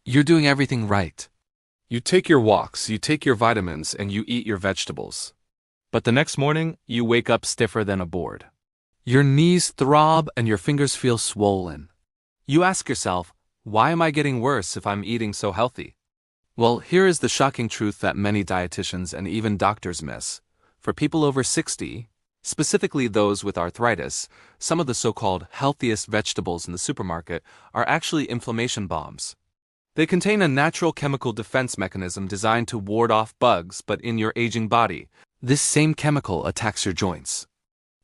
You're doing everything right. You take your walks, you take your vitamins, and you eat your vegetables. But the next morning, you wake up stiffer than a board. Your knees throb and your fingers feel swollen. You ask yourself, why am I getting worse if I'm eating so healthy? Well, here is the shocking truth that many dietitians and even doctors miss. For people over 60, specifically those with arthritis, some of the so-called healthiest vegetables in the supermarket are actually inflammation bombs. They contain a natural chemical defense mechanism designed to ward off bugs, but in your aging body, this same chemical attacks your joints.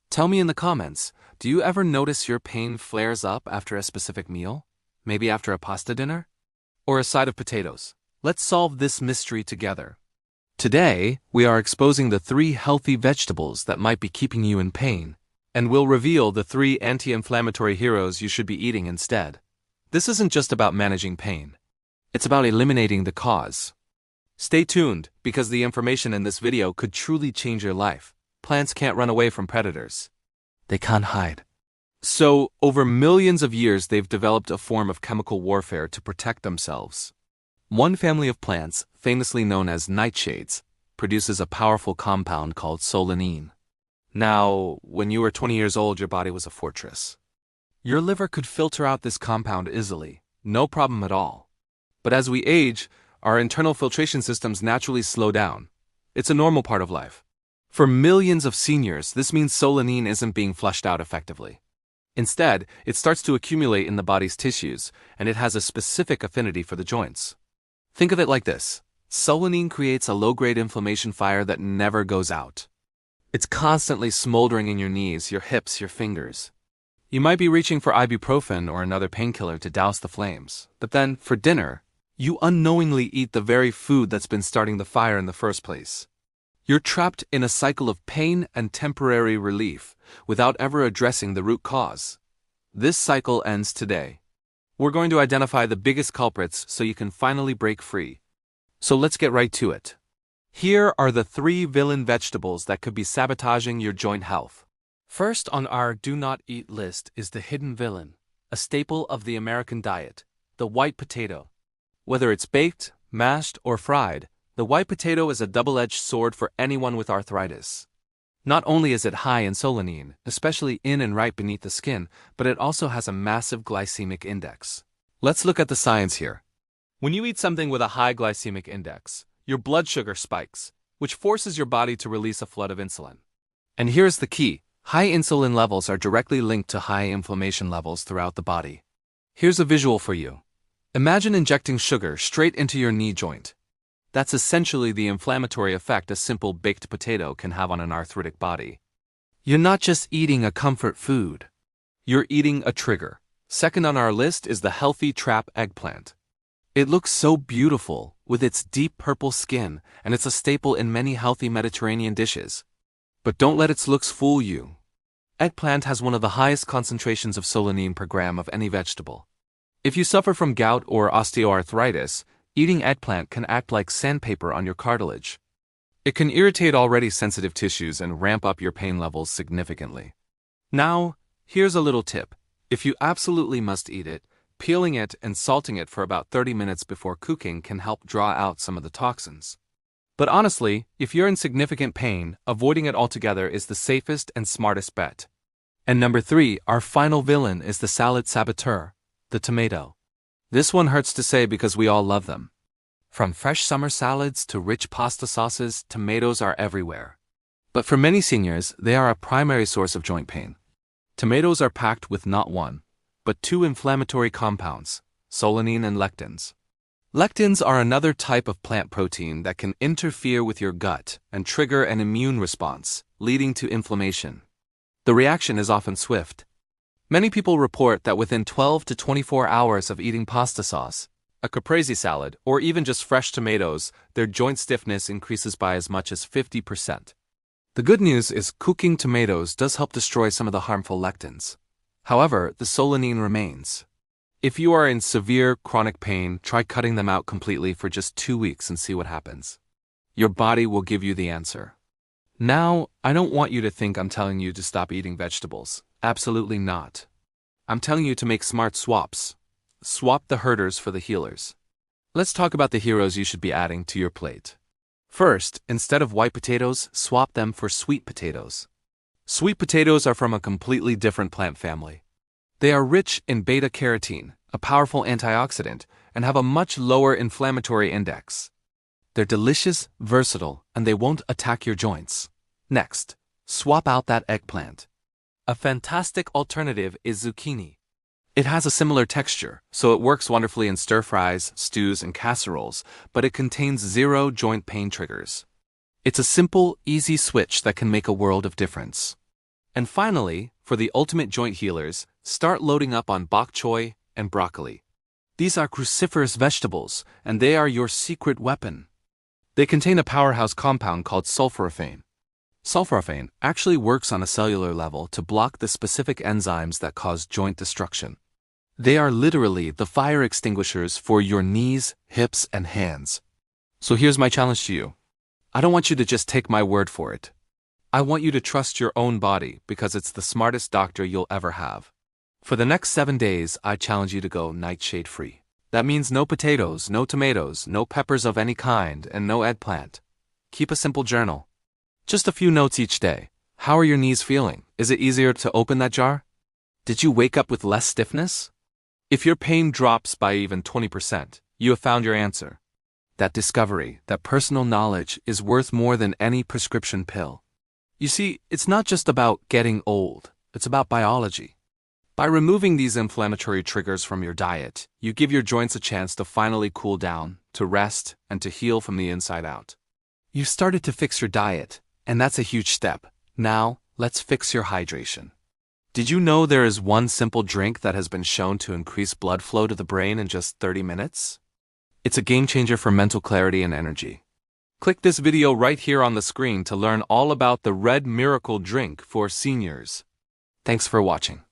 Tell me in the comments, do you ever notice your pain flares up after a specific meal? Maybe after a pasta dinner? Or a side of potatoes? Let's solve this mystery together. Today, we are exposing the 3 healthy vegetables that might be keeping you in pain, and we'll reveal the 3 anti-inflammatory heroes you should be eating instead. This isn't just about managing pain. It's about eliminating the cause. Stay tuned, because the information in this video could truly change your life. Plants can't run away from predators. They can't hide. So, over millions of years, they've developed a form of chemical warfare to protect themselves. One family of plants, famously known as nightshades, produces a powerful compound called solanine. Now, when you were 20 years old, your body was a fortress. Your liver could filter out this compound easily, no problem at all. But as we age, our internal filtration systems naturally slow down. It's a normal part of life. For millions of seniors, this means solanine isn't being flushed out effectively. Instead, it starts to accumulate in the body's tissues, and it has a specific affinity for the joints. Think of it like this. Solanine creates a low-grade inflammation fire that never goes out. It's constantly smoldering in your knees, your hips, your fingers. You might be reaching for ibuprofen or another painkiller to douse the flames, but then, for dinner, you unknowingly eat the very food that's been starting the fire in the first place. You're trapped in a cycle of pain and temporary relief without ever addressing the root cause. This cycle ends today. We're going to identify the biggest culprits so you can finally break free. So let's get right to it. Here are the 3 villain vegetables that could be sabotaging your joint health. First on our do not eat list is the hidden villain, a staple of the American diet, the white potato. Whether it's baked, mashed, or fried, the white potato is a double-edged sword for anyone with arthritis. Not only is it high in solanine, especially in and right beneath the skin, but it also has a massive glycemic index. Let's look at the science here. When you eat something with a high glycemic index, your blood sugar spikes, which forces your body to release a flood of insulin. And here's the key. High insulin levels are directly linked to high inflammation levels throughout the body. Here's a visual for you. Imagine injecting sugar straight into your knee joint. That's essentially the inflammatory effect a simple baked potato can have on an arthritic body. You're not just eating a comfort food. You're eating a trigger. Second on our list is the healthy trap eggplant. It looks so beautiful, with its deep purple skin, and it's a staple in many healthy Mediterranean dishes. But don't let its looks fool you. Eggplant has one of the highest concentrations of solanine per gram of any vegetable. If you suffer from gout or osteoarthritis, eating eggplant can act like sandpaper on your cartilage. It can irritate already sensitive tissues and ramp up your pain levels significantly. Now, here's a little tip. If you absolutely must eat it, peeling it and salting it for about 30 minutes before cooking can help draw out some of the toxins. But honestly, if you're in significant pain, avoiding it altogether is the safest and smartest bet. And number 3, our final villain is the salad saboteur, the tomato. This one hurts to say because we all love them. From fresh summer salads to rich pasta sauces, tomatoes are everywhere. But for many seniors, they are a primary source of joint pain. Tomatoes are packed with not 1, but 2 inflammatory compounds, solanine and lectins. Lectins are another type of plant protein that can interfere with your gut and trigger an immune response, leading to inflammation. The reaction is often swift. Many people report that within 12 to 24 hours of eating pasta sauce, a caprese salad, or even just fresh tomatoes, their joint stiffness increases by as much as 50%. The good news is cooking tomatoes does help destroy some of the harmful lectins. However, the solanine remains. If you are in severe chronic pain, try cutting them out completely for just 2 weeks and see what happens. Your body will give you the answer. Now, I don't want you to think I'm telling you to stop eating vegetables. Absolutely not. I'm telling you to make smart swaps. Swap the hurters for the healers. Let's talk about the heroes you should be adding to your plate. First, instead of white potatoes, swap them for sweet potatoes. Sweet potatoes are from a completely different plant family. They are rich in beta-carotene, a powerful antioxidant, and have a much lower inflammatory index. They're delicious, versatile, and they won't attack your joints. Next, swap out that eggplant. A fantastic alternative is zucchini. It has a similar texture, so it works wonderfully in stir-fries, stews, and casseroles, but it contains 0 joint pain triggers. It's a simple, easy switch that can make a world of difference. And finally, for the ultimate joint healers, start loading up on bok choy and broccoli. These are cruciferous vegetables, and they are your secret weapon. They contain a powerhouse compound called sulforaphane. Sulforaphane actually works on a cellular level to block the specific enzymes that cause joint destruction. They are literally the fire extinguishers for your knees, hips, and hands. So here's my challenge to you. I don't want you to just take my word for it. I want you to trust your own body because it's the smartest doctor you'll ever have. For the next 7 days, I challenge you to go nightshade free. That means no potatoes, no tomatoes, no peppers of any kind, and no eggplant. Keep a simple journal. Just a few notes each day. How are your knees feeling? Is it easier to open that jar? Did you wake up with less stiffness? If your pain drops by even 20%, you have found your answer. That discovery, that personal knowledge, is worth more than any prescription pill. You see, it's not just about getting old, it's about biology. By removing these inflammatory triggers from your diet, you give your joints a chance to finally cool down, to rest, and to heal from the inside out. You've started to fix your diet, and that's a huge step. Now, let's fix your hydration. Did you know there is one simple drink that has been shown to increase blood flow to the brain in just 30 minutes? It's a game changer for mental clarity and energy. Click this video right here on the screen to learn all about the Red Miracle drink for seniors. Thanks for watching.